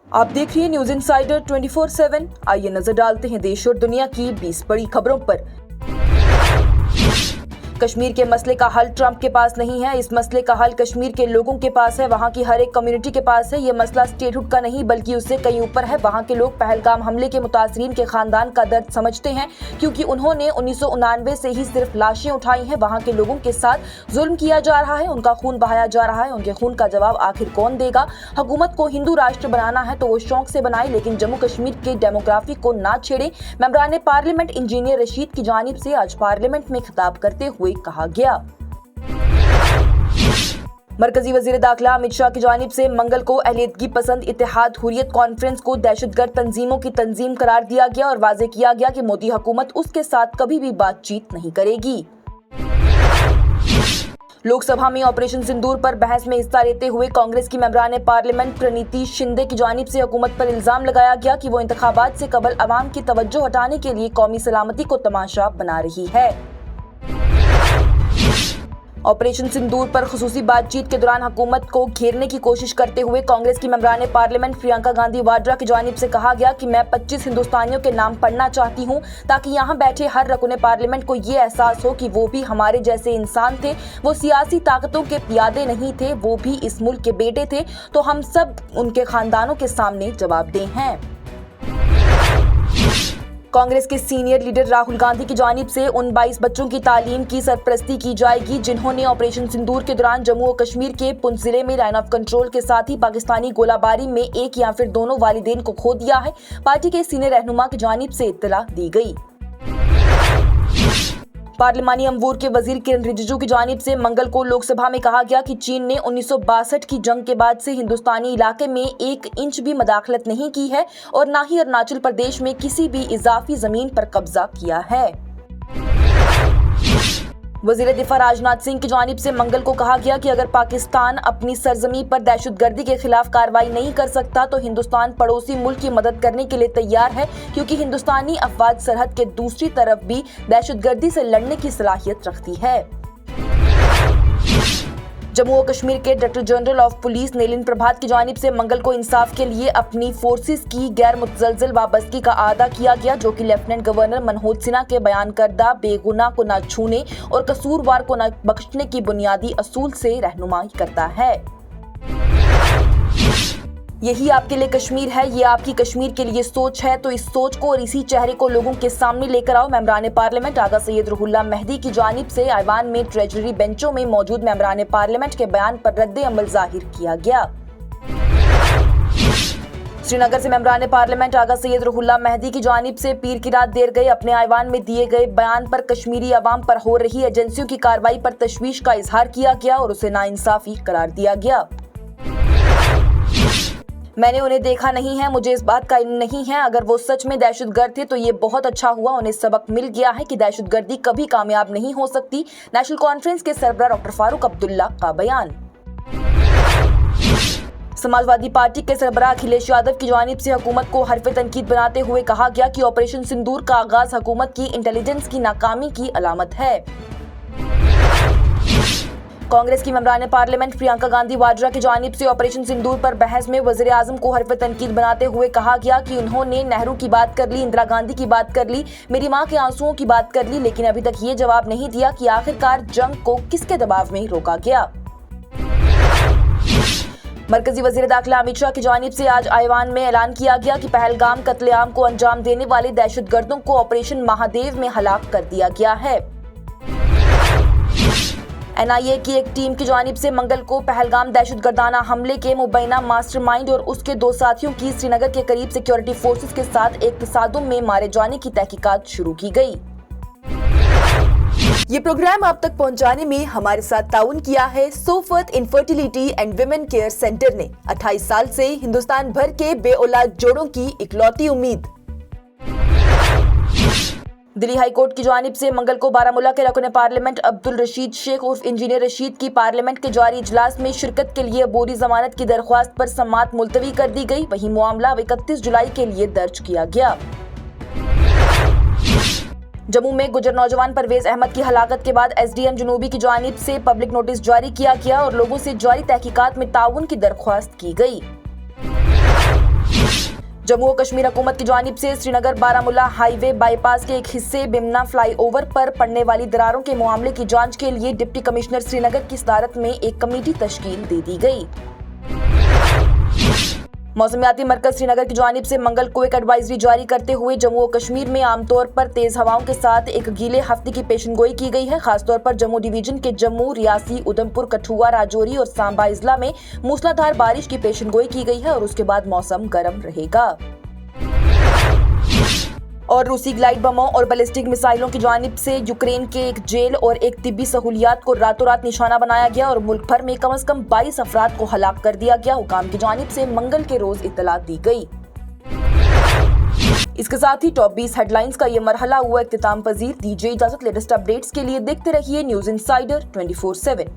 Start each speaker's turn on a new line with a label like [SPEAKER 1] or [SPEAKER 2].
[SPEAKER 1] आप देख रही हैं न्यूज इंसाइडर 24/7। आइए नजर डालते हैं देश और दुनिया की 20 बड़ी खबरों पर। कश्मीर के मसले का हल ट्रंप के पास नहीं है। इस मसले का हल कश्मीर के लोगों के पास है, वहां की हर एक कम्युनिटी के पास है। ये मसला स्टेटहुड का नहीं बल्कि उससे कहीं ऊपर है। वहां के लोग पहलगाम हमले के मुतासरीन के खानदान का दर्द समझते हैं, क्योंकि उन्होंने 1999 से ही सिर्फ लाशें उठाई हैं। वहां के लोगों के साथ जुल्म किया जा रहा है, उनका खून बहाया जा रहा है। उनके खून का जवाब आखिर कौन देगा? हुकूमत को हिंदू राष्ट्र बनाना है तो वो शौक से बनाए, लेकिन जम्मू कश्मीर के डेमोग्राफी को ना छेड़े। मेंबरान पार्लियामेंट इंजीनियर रशीद की जानिब से आज पार्लियामेंट में खिताब करते हुए कहा गया। मरकजी वजीर दाखिला अमित शाह की जानिब से मंगल को अहलियतगी पसंद इत्तेहाद हुर्रियत कॉन्फ्रेंस को दहशतगर्द तंजीमों की तंजीम करार दिया गया और वाज़ेह किया गया कि मोदी हुकूमत उसके साथ कभी भी बातचीत नहीं करेगी। लोकसभा में ऑपरेशन सिंदूर पर बहस में हिस्सा लेते हुए कांग्रेस की मेंबरान पार्लियामेंट प्रणीति शिंदे की जानिब से हुकूमत पर इल्जाम लगाया गया कि वो इंतखाबात से कबल अवाम की तवज्जो हटाने के लिए कौमी सलामती को तमाशा बना रही है। ऑपरेशन सिंदूर पर खुसूसी बातचीत के दौरान हुकूमत को घेरने की कोशिश करते हुए कांग्रेस की मेंबरान पार्लियामेंट प्रियंका गांधी वाड्रा की जानिब से कहा गया कि मैं 25 हिंदुस्तानियों के नाम पढ़ना चाहती हूं, ताकि यहां बैठे हर रकुन पार्लियामेंट को ये एहसास हो कि वो भी हमारे जैसे इंसान थे। वो सियासी ताकतों के पियादे नहीं थे, वो भी इस मुल्क के बेटे थे। तो हम सब उनके खानदानों के सामने जवाबदेह हैं। कांग्रेस के सीनियर लीडर राहुल गांधी की जानिब से उन 22 बच्चों की तालीम की सरपरस्ती की जाएगी जिन्होंने ऑपरेशन सिंदूर के दौरान जम्मू और कश्मीर के पुंछ जिले में लाइन ऑफ कंट्रोल के साथ ही पाकिस्तानी गोलाबारी में एक या फिर दोनों वालिदैन को खो दिया है। पार्टी के सीनियर रहनुमा की जानिब से इत्तला दी गई। पार्लिमानी अमूर के वजीर किरण रिजिजू की जानिब से मंगल को लोकसभा में कहा गया कि चीन ने 1962 की जंग के बाद से हिंदुस्तानी इलाके में 1 इंच भी मदाखलत नहीं की है और न ही अरुणाचल प्रदेश में किसी भी इजाफी जमीन पर कब्जा किया है। वजीर दिफा राजनाथ सिंह की जानिब से मंगल को कहा गया कि अगर पाकिस्तान अपनी सरजमी पर दहशतगर्दी के खिलाफ कार्रवाई नहीं कर सकता तो हिंदुस्तान पड़ोसी मुल्क की मदद करने के लिए तैयार है, क्योंकि हिंदुस्तानी अफवाज सरहद के दूसरी तरफ भी दहशतगर्दी से लड़ने की सलाहियत रखती है। जम्मू और कश्मीर के डायरेक्टर जनरल ऑफ पुलिस नीलिन प्रभात की जानिब से मंगल को इंसाफ के लिए अपनी फोर्सेस की गैर मुतजलजल वाबस्तगी का आदा किया गया, जो कि लेफ्टिनेंट गवर्नर मनोज सिन्हा के बयान करदा बेगुनाह को न छूने और कसूरवार को न बख्शने की बुनियादी असूल से रहनुमाई करता है। यही आपके लिए कश्मीर है, ये आपकी कश्मीर के लिए सोच है, तो इस सोच को और इसी चेहरे को लोगों के सामने लेकर आओ। मेंबरान पार्लियामेंट आगा सैयद रुहुल्लाह मेहदी की जानिब से ऐवान में ट्रेजरी बेंचों में मौजूद मेंबरान पार्लियामेंट के बयान पर रद्द अमल जाहिर किया गया। श्रीनगर से मेंबरान पार्लियामेंट आगा सैयद रुहुल्लाह मेहदी की जानिब से पीर की रात देर गए अपने ऐवान में दिए गए बयान पर कश्मीरी अवाम पर हो रही एजेंसियों की कार्रवाई पर तशवीश का इजहार किया गया और उसे नाइंसाफी करार दिया गया। मैंने उन्हें देखा नहीं है, मुझे इस बात का इल्म नहीं है। अगर वो सच में दहशतगर्द थे तो ये बहुत अच्छा हुआ, उन्हें सबक मिल गया है कि दहशतगर्दी कभी कामयाब नहीं हो सकती। नेशनल कॉन्फ्रेंस के सरबराह डॉक्टर फारूक अब्दुल्ला का बयान। समाजवादी पार्टी के सरबराह अखिलेश यादव की जानिब से हुकूमत को हरफ तनकीद बनाते हुए कहा गया कि ऑपरेशन सिंदूर का आगाज हुकूमत की इंटेलिजेंस की नाकामी की अलामत है। कांग्रेस की मेंबरान पार्लियामेंट प्रियंका गांधी वाड्रा की जानिब से ऑपरेशन सिंदूर पर बहस में वजीर आजम को हरफ तनकीद बनाते हुए कहा गया कि उन्होंने नेहरू की बात कर ली, इंदिरा गांधी की बात कर ली, मेरी मां के आंसुओं की बात कर ली, लेकिन अभी तक ये जवाब नहीं दिया कि आखिरकार जंग को किसके दबाव में रोका गया। मरकजी वजीर दाखिला अमित शाह की जानिब से आज ऐवान में ऐलान किया गया कि पहलगाम कत्लेआम को अंजाम देने वाले दहशतगर्दों को ऑपरेशन महादेव में हलाक कर दिया गया है। NIA की एक टीम की जानिब से मंगल को पहलगाम दहशतगर्दाना हमले के मुबैना मास्टरमाइंड और उसके 2 साथियों की श्रीनगर के करीब सिक्योरिटी फोर्सेस के साथ एक तसादुम में मारे जाने की तहकीकात शुरू की गई। ये प्रोग्राम आप तक पहुंचाने में हमारे साथ ताउन किया है Sofat infertility and women care centre ने। 28 साल से हिंदुस्तान भर के बेऔलाद जोड़ों की इकलौती उम्मीद। दिल्ली हाई कोर्ट की जानिब से मंगल को बारामूला के रकुन पार्लियामेंट अब्दुल रशीद शेख उर्फ इंजीनियर रशीद की पार्लियामेंट के जारी इजलास में शिरकत के लिए अबूरी जमानत की दरख्वास्त पर समाअत मुलतवी कर दी गई। वहीं मामला 31 जुलाई के लिए दर्ज किया गया। जम्मू में गुजर नौजवान परवेज अहमद की हलाकत के बाद SDM जनूबी की जानिब से पब्लिक नोटिस जारी किया गया और लोगों से जारी तहकीकात में ताउन की दरख्वास्त की गई। जम्मू और कश्मीर हुकूमत की जानिब से श्रीनगर बारामूला हाईवे बाईपास के एक हिस्से बिमना फ्लाईओवर पर पड़ने वाली दरारों के मामले की जांच के लिए डिप्टी कमिश्नर श्रीनगर की सदारत में एक कमेटी तश्कील दे दी गई। मौसमियाती मरकज श्रीनगर की जानिब से मंगल को एक एडवाइजरी जारी करते हुए जम्मू और कश्मीर में आमतौर पर तेज हवाओं के साथ एक गीले हफ्ते की पेशनगोई की गई है। खासतौर पर जम्मू डिवीजन के जम्मू, रियासी, उधमपुर, कठुआ, राजौरी और सांबा जिला में मूसलाधार बारिश की पेशनगोई की गई है और उसके बाद मौसम गर्म रहेगा। और रूसी ग्लाइड बमों और बैलिस्टिक मिसाइलों की जानिब से यूक्रेन के एक जेल और एक तिब्बी सहूलियात को रातों रात निशाना बनाया गया और मुल्क भर में कम से कम 22 अफराद को हलाक कर दिया गया। हुकाम की जानिब से मंगल के रोज इत्तला दी गई। इसके साथ ही टॉप 20 हेडलाइंस का ये मरहला हुआ इख्तिताम पजीर। दीजिए इजाजत। लेटेस्ट अपडेट्स के लिए देखते रहिए न्यूज इंसाइडर 24/7।